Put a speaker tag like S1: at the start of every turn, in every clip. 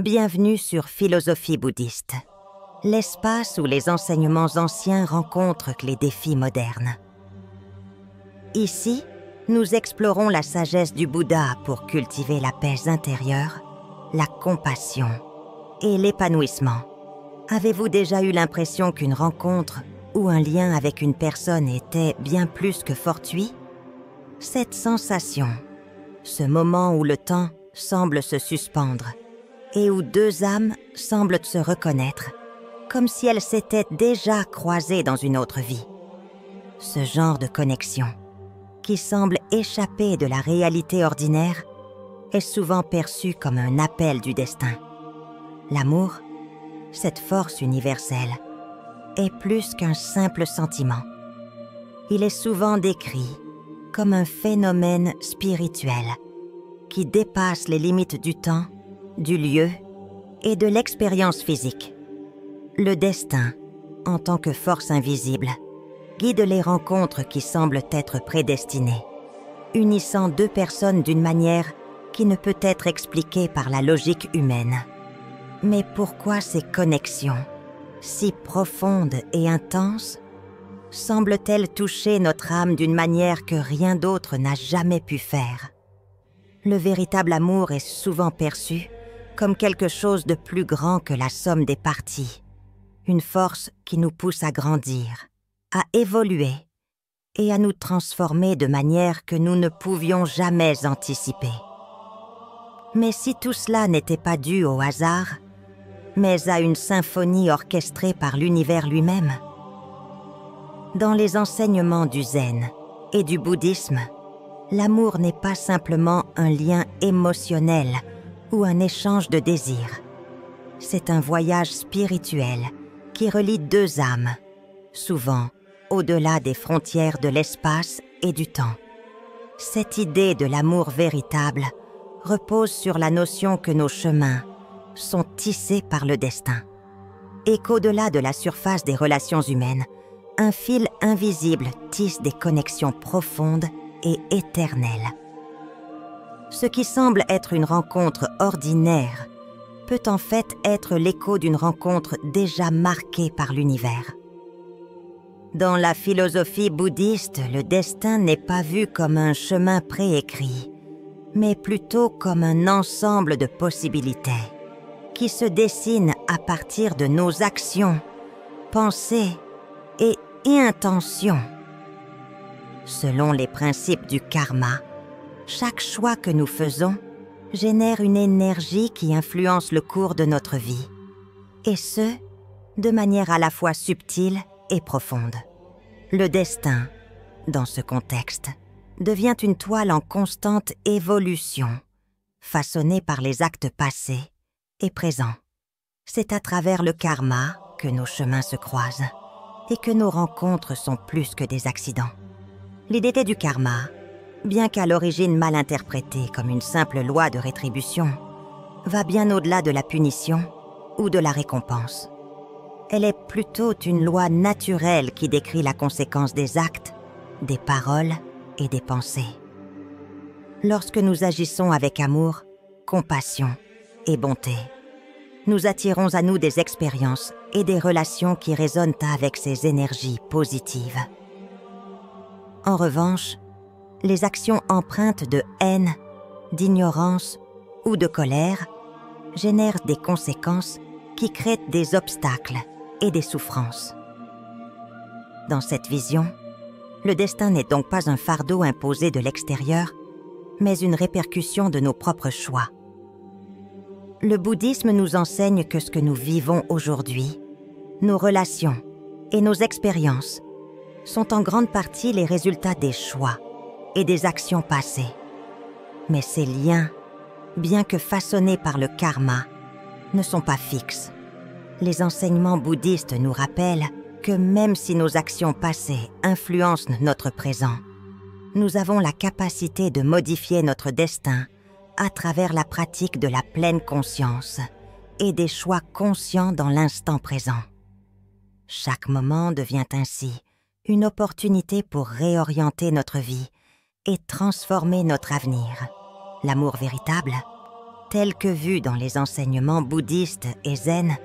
S1: Bienvenue sur Philosophie bouddhiste, l'espace où les enseignements anciens rencontrent les défis modernes. Ici, nous explorons la sagesse du Bouddha pour cultiver la paix intérieure, la compassion et l'épanouissement. Avez-vous déjà eu l'impression qu'une rencontre ou un lien avec une personne était bien plus que fortuit? Cette sensation, ce moment où le temps semble se suspendre et où deux âmes semblent se reconnaître, comme si elles s'étaient déjà croisées dans une autre vie. Ce genre de connexion, qui semble échapper de la réalité ordinaire, est souvent perçu comme un appel du destin. L'amour, cette force universelle, est plus qu'un simple sentiment. Il est souvent décrit comme un phénomène spirituel qui dépasse les limites du temps, du lieu et de l'expérience physique. Le destin, en tant que force invisible, guide les rencontres qui semblent être prédestinées, unissant deux personnes d'une manière qui ne peut être expliquée par la logique humaine. Mais pourquoi ces connexions, si profondes et intenses, semblent-elles toucher notre âme d'une manière que rien d'autre n'a jamais pu faire? Le véritable amour est souvent perçu comme quelque chose de plus grand que la somme des parties, une force qui nous pousse à grandir, à évoluer et à nous transformer de manière que nous ne pouvions jamais anticiper. Mais si tout cela n'était pas dû au hasard, mais à une symphonie orchestrée par l'univers lui-même? Dans les enseignements du zen et du bouddhisme, l'amour n'est pas simplement un lien émotionnel ou un échange de désirs. C'est un voyage spirituel qui relie deux âmes, souvent au-delà des frontières de l'espace et du temps. Cette idée de l'amour véritable repose sur la notion que nos chemins sont tissés par le destin, et qu'au-delà de la surface des relations humaines, un fil invisible tisse des connexions profondes et éternelles. Ce qui semble être une rencontre ordinaire peut en fait être l'écho d'une rencontre déjà marquée par l'univers. Dans la philosophie bouddhiste, le destin n'est pas vu comme un chemin préécrit, mais plutôt comme un ensemble de possibilités qui se dessinent à partir de nos actions, pensées et intentions. Selon les principes du karma, chaque choix que nous faisons génère une énergie qui influence le cours de notre vie, et ce, de manière à la fois subtile et profonde. Le destin, dans ce contexte, devient une toile en constante évolution, façonnée par les actes passés et présents. C'est à travers le karma que nos chemins se croisent et que nos rencontres sont plus que des accidents. L'idée du karma, bien qu'à l'origine mal interprétée comme une simple loi de rétribution, va bien au-delà de la punition ou de la récompense. Elle est plutôt une loi naturelle qui décrit la conséquence des actes, des paroles et des pensées. Lorsque nous agissons avec amour, compassion et bonté, nous attirons à nous des expériences et des relations qui résonnent avec ces énergies positives. En revanche, les actions empreintes de haine, d'ignorance ou de colère génèrent des conséquences qui créent des obstacles et des souffrances. Dans cette vision, le destin n'est donc pas un fardeau imposé de l'extérieur, mais une répercussion de nos propres choix. Le bouddhisme nous enseigne que ce que nous vivons aujourd'hui, nos relations et nos expériences sont en grande partie les résultats des choix et des actions passées. Mais ces liens, bien que façonnés par le karma, ne sont pas fixes. Les enseignements bouddhistes nous rappellent que même si nos actions passées influencent notre présent, nous avons la capacité de modifier notre destin à travers la pratique de la pleine conscience et des choix conscients dans l'instant présent. Chaque moment devient ainsi une opportunité pour réorienter notre vie et transformer notre avenir. L'amour véritable, tel que vu dans les enseignements bouddhistes et zen,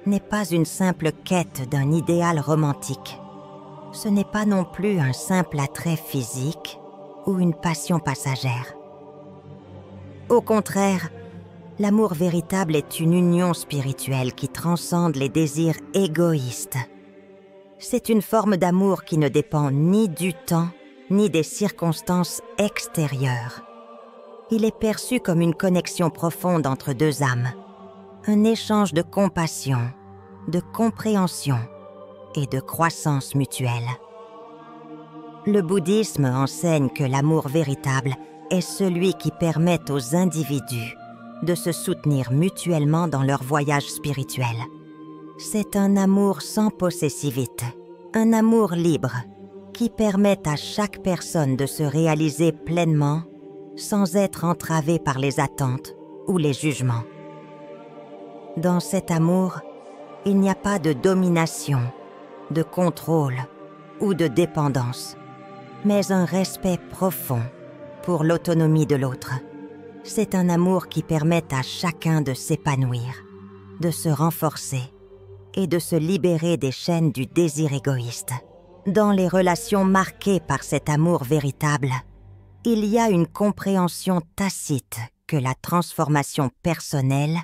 S1: n'est pas une simple quête d'un idéal romantique. Ce n'est pas non plus un simple attrait physique ou une passion passagère. Au contraire, l'amour véritable est une union spirituelle qui transcende les désirs égoïstes. C'est une forme d'amour qui ne dépend ni du temps, ni des circonstances extérieures. Il est perçu comme une connexion profonde entre deux âmes, un échange de compassion, de compréhension et de croissance mutuelle. Le bouddhisme enseigne que l'amour véritable est celui qui permet aux individus de se soutenir mutuellement dans leur voyage spirituel. C'est un amour sans possessivité, un amour libre qui permet à chaque personne de se réaliser pleinement sans être entravée par les attentes ou les jugements. Dans cet amour, il n'y a pas de domination, de contrôle ou de dépendance, mais un respect profond pour l'autonomie de l'autre. C'est un amour qui permet à chacun de s'épanouir, de se renforcer et de se libérer des chaînes du désir égoïste. Dans les relations marquées par cet amour véritable, il y a une compréhension tacite que la transformation personnelle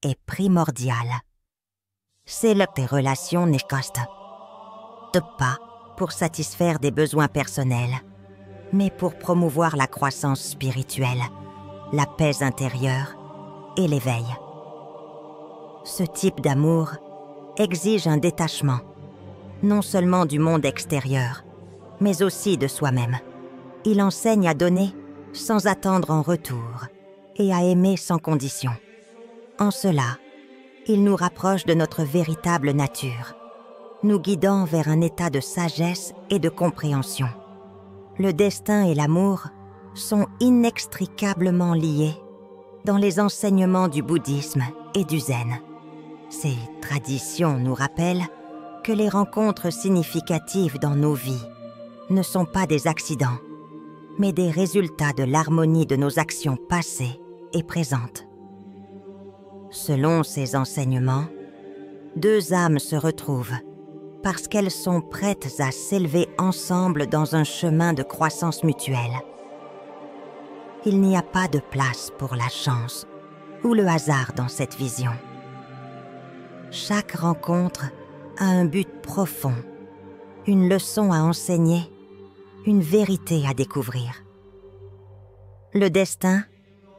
S1: est primordiale. C'est là que les relations n'écostent pas pour satisfaire des besoins personnels, mais pour promouvoir la croissance spirituelle, la paix intérieure et l'éveil. Ce type d'amour exige un détachement, non seulement du monde extérieur, mais aussi de soi-même. Il enseigne à donner sans attendre en retour et à aimer sans condition. En cela, il nous rapproche de notre véritable nature, nous guidant vers un état de sagesse et de compréhension. Le destin et l'amour sont inextricablement liés dans les enseignements du bouddhisme et du zen. Ces traditions nous rappellent que les rencontres significatives dans nos vies ne sont pas des accidents, mais des résultats de l'harmonie de nos actions passées et présentes. Selon ces enseignements, deux âmes se retrouvent parce qu'elles sont prêtes à s'élever ensemble dans un chemin de croissance mutuelle. Il n'y a pas de place pour la chance ou le hasard dans cette vision. Chaque rencontre a un but profond, une leçon à enseigner, une vérité à découvrir. Le destin,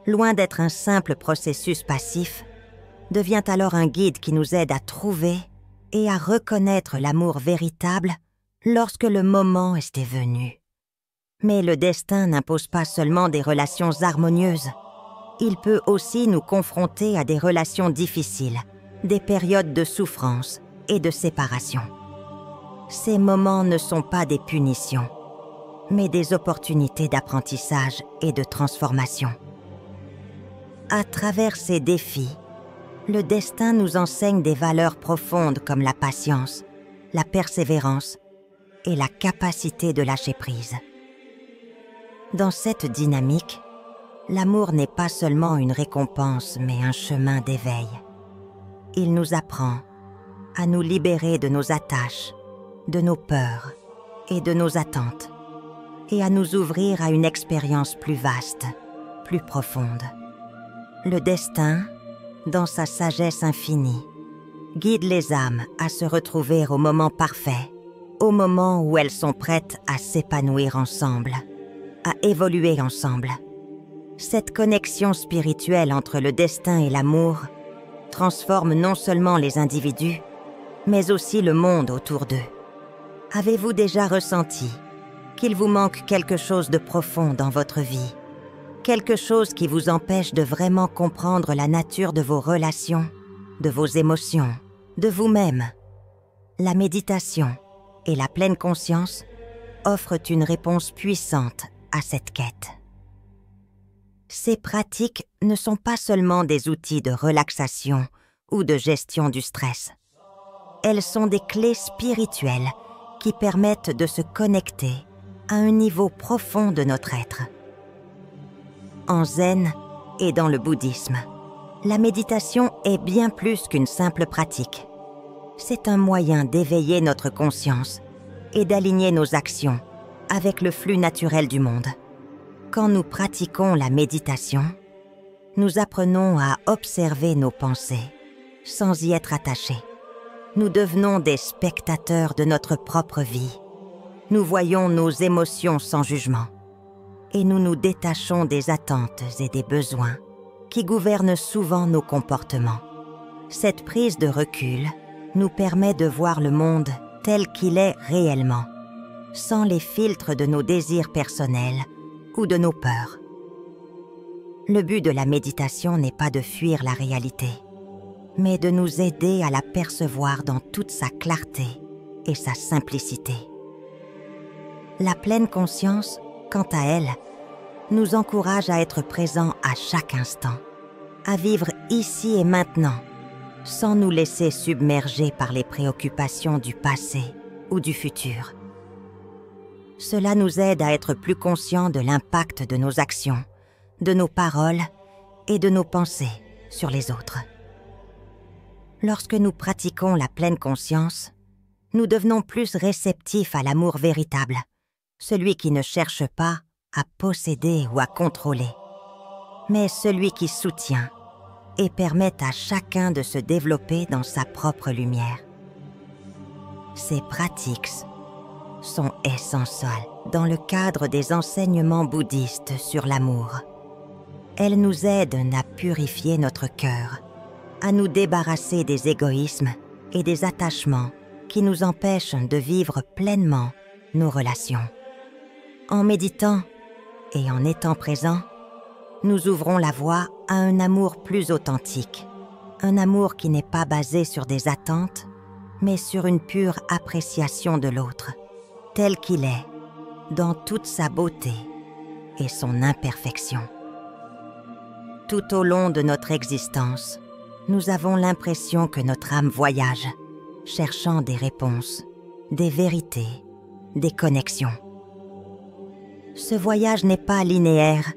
S1: loin d'être un simple processus passif, devient alors un guide qui nous aide à trouver et à reconnaître l'amour véritable lorsque le moment est venu. Mais le destin n'impose pas seulement des relations harmonieuses. Il peut aussi nous confronter à des relations difficiles, des périodes de souffrance et de séparation. Ces moments ne sont pas des punitions, mais des opportunités d'apprentissage et de transformation. À travers ces défis, le destin nous enseigne des valeurs profondes comme la patience, la persévérance et la capacité de lâcher prise. Dans cette dynamique, l'amour n'est pas seulement une récompense, mais un chemin d'éveil. Il nous apprend à nous libérer de nos attaches, de nos peurs et de nos attentes, et à nous ouvrir à une expérience plus vaste, plus profonde. Le destin, dans sa sagesse infinie, guide les âmes à se retrouver au moment parfait, au moment où elles sont prêtes à s'épanouir ensemble, à évoluer ensemble. Cette connexion spirituelle entre le destin et l'amour transforme non seulement les individus, mais aussi le monde autour d'eux. Avez-vous déjà ressenti qu'il vous manque quelque chose de profond dans votre vie? Quelque chose qui vous empêche de vraiment comprendre la nature de vos relations, de vos émotions, de vous-même? La méditation et la pleine conscience offrent une réponse puissante à cette quête. Ces pratiques ne sont pas seulement des outils de relaxation ou de gestion du stress. Elles sont des clés spirituelles qui permettent de se connecter à un niveau profond de notre être. En zen et dans le bouddhisme, La méditation est bien plus qu'une simple pratique. C'est un moyen d'éveiller notre conscience et d'aligner nos actions avec le flux naturel du monde. Quand nous pratiquons la méditation, nous apprenons à observer nos pensées sans y être attachés. Nous devenons des spectateurs de notre propre vie. Nous voyons nos émotions sans jugement et nous nous détachons des attentes et des besoins qui gouvernent souvent nos comportements. Cette prise de recul nous permet de voir le monde tel qu'il est réellement, sans les filtres de nos désirs personnels ou de nos peurs. Le but de la méditation n'est pas de fuir la réalité, mais de nous aider à la percevoir dans toute sa clarté et sa simplicité. La pleine conscience, quant à elle, nous encourage à être présents à chaque instant, à vivre ici et maintenant, sans nous laisser submerger par les préoccupations du passé ou du futur. Cela nous aide à être plus conscients de l'impact de nos actions, de nos paroles et de nos pensées sur les autres. Lorsque nous pratiquons la pleine conscience, nous devenons plus réceptifs à l'amour véritable, celui qui ne cherche pas à posséder ou à contrôler, mais celui qui soutient et permet à chacun de se développer dans sa propre lumière. Ces pratiques sont essentielles dans le cadre des enseignements bouddhistes sur l'amour. Elles nous aident à purifier notre cœur, à nous débarrasser des égoïsmes et des attachements qui nous empêchent de vivre pleinement nos relations. En méditant et en étant présents, nous ouvrons la voie à un amour plus authentique, un amour qui n'est pas basé sur des attentes, mais sur une pure appréciation de l'autre, tel qu'il est, dans toute sa beauté et son imperfection. Tout au long de notre existence, nous avons l'impression que notre âme voyage, cherchant des réponses, des vérités, des connexions. Ce voyage n'est pas linéaire.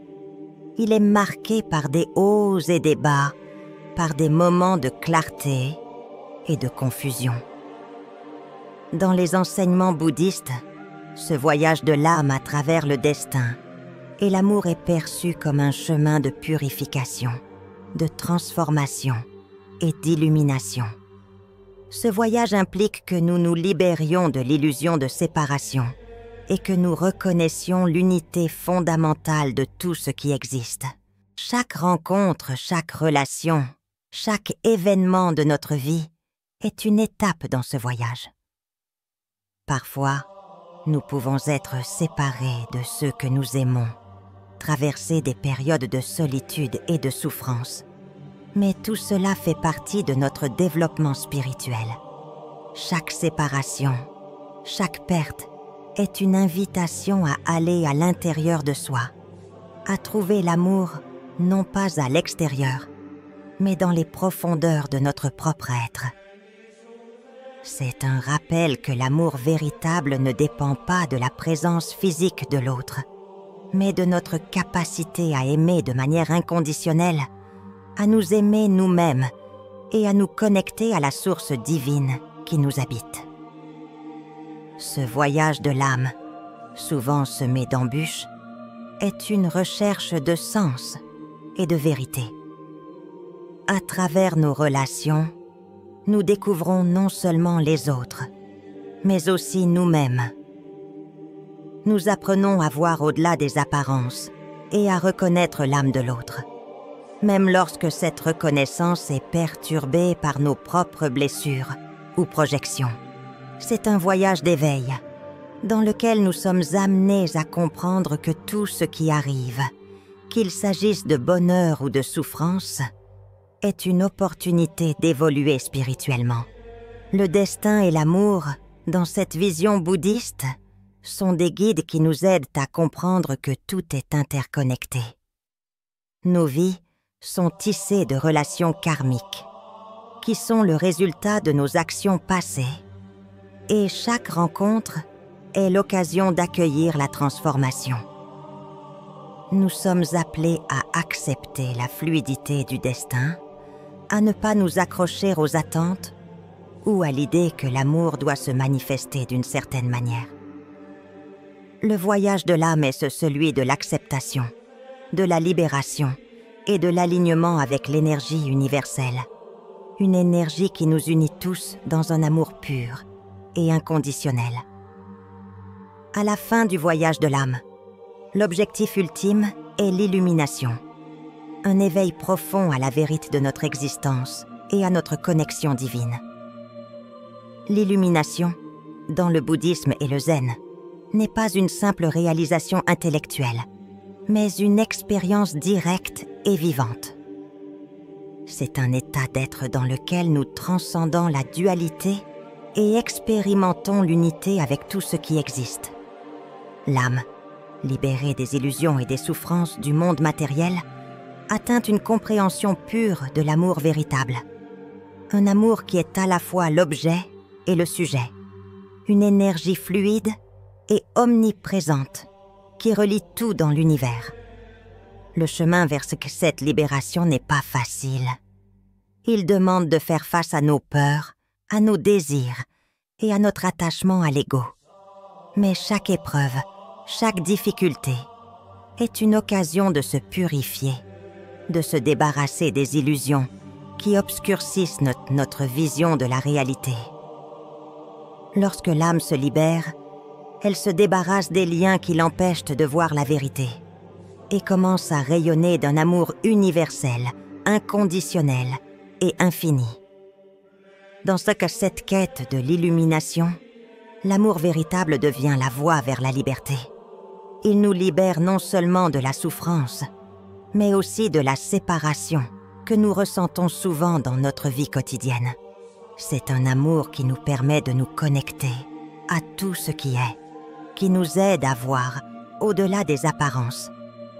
S1: Il est marqué par des hauts et des bas, par des moments de clarté et de confusion. Dans les enseignements bouddhistes, ce voyage de l'âme à travers le destin et l'amour est perçu comme un chemin de purification, de transformation et d'illumination. Ce voyage implique que nous nous libérions de l'illusion de séparation et que nous reconnaissions l'unité fondamentale de tout ce qui existe. Chaque rencontre, chaque relation, chaque événement de notre vie est une étape dans ce voyage. Parfois, nous pouvons être séparés de ceux que nous aimons, traverser des périodes de solitude et de souffrance. Mais tout cela fait partie de notre développement spirituel. Chaque séparation, chaque perte est une invitation à aller à l'intérieur de soi, à trouver l'amour non pas à l'extérieur, mais dans les profondeurs de notre propre être. C'est un rappel que l'amour véritable ne dépend pas de la présence physique de l'autre, mais de notre capacité à aimer de manière inconditionnelle, à nous aimer nous-mêmes et à nous connecter à la source divine qui nous habite. Ce voyage de l'âme, souvent semé d'embûches, est une recherche de sens et de vérité. À travers nos relations, nous découvrons non seulement les autres, mais aussi nous-mêmes. Nous apprenons à voir au-delà des apparences et à reconnaître l'âme de l'autre, même lorsque cette reconnaissance est perturbée par nos propres blessures ou projections. C'est un voyage d'éveil, dans lequel nous sommes amenés à comprendre que tout ce qui arrive, qu'il s'agisse de bonheur ou de souffrance, est une opportunité d'évoluer spirituellement. Le destin et l'amour, dans cette vision bouddhiste, sont des guides qui nous aident à comprendre que tout est interconnecté. Nos vies sont tissées de relations karmiques, qui sont le résultat de nos actions passées. Et chaque rencontre est l'occasion d'accueillir la transformation. Nous sommes appelés à accepter la fluidité du destin à ne pas nous accrocher aux attentes ou à l'idée que l'amour doit se manifester d'une certaine manière. Le voyage de l'âme est celui de l'acceptation, de la libération et de l'alignement avec l'énergie universelle. Une énergie qui nous unit tous dans un amour pur et inconditionnel. À la fin du voyage de l'âme, l'objectif ultime est l'illumination. Un éveil profond à la vérité de notre existence et à notre connexion divine. L'illumination, dans le bouddhisme et le zen, n'est pas une simple réalisation intellectuelle, mais une expérience directe et vivante. C'est un état d'être dans lequel nous transcendons la dualité et expérimentons l'unité avec tout ce qui existe. L'âme, libérée des illusions et des souffrances du monde matériel, atteint une compréhension pure de l'amour véritable. Un amour qui est à la fois l'objet et le sujet. Une énergie fluide et omniprésente qui relie tout dans l'univers. Le chemin vers cette libération n'est pas facile. Il demande de faire face à nos peurs, à nos désirs et à notre attachement à l'ego. Mais chaque épreuve, chaque difficulté est une occasion de se purifier, de se débarrasser des illusions qui obscurcissent notre vision de la réalité. Lorsque l'âme se libère, elle se débarrasse des liens qui l'empêchent de voir la vérité et commence à rayonner d'un amour universel, inconditionnel et infini. Dans cette quête de l'illumination, l'amour véritable devient la voie vers la liberté. Il nous libère non seulement de la souffrance, mais aussi de la séparation que nous ressentons souvent dans notre vie quotidienne. C'est un amour qui nous permet de nous connecter à tout ce qui est, qui nous aide à voir au-delà des apparences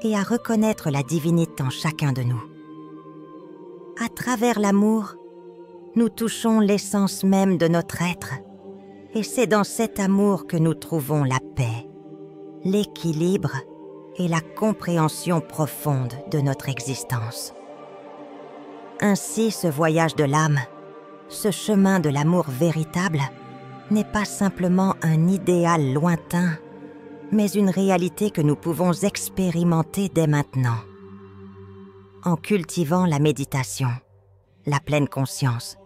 S1: et à reconnaître la divinité en chacun de nous. À travers l'amour, nous touchons l'essence même de notre être, et c'est dans cet amour que nous trouvons la paix, l'équilibre et la compréhension profonde de notre existence. Ainsi, ce voyage de l'âme, ce chemin de l'amour véritable, n'est pas simplement un idéal lointain, mais une réalité que nous pouvons expérimenter dès maintenant. En cultivant la méditation, la pleine conscience,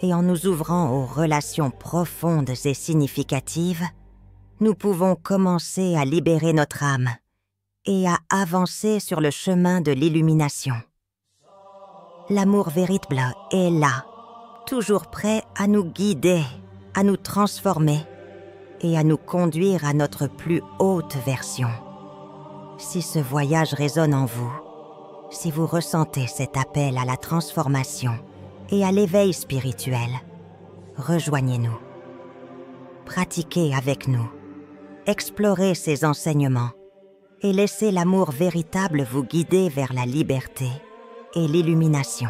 S1: et en nous ouvrant aux relations profondes et significatives, nous pouvons commencer à libérer notre âme et à avancer sur le chemin de l'illumination. L'amour véritable est là, toujours prêt à nous guider, à nous transformer et à nous conduire à notre plus haute version. Si ce voyage résonne en vous, si vous ressentez cet appel à la transformation et à l'éveil spirituel, rejoignez-nous. Pratiquez avec nous, explorez ces enseignements et laissez l'amour véritable vous guider vers la liberté et l'illumination.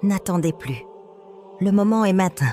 S1: N'attendez plus, le moment est maintenant.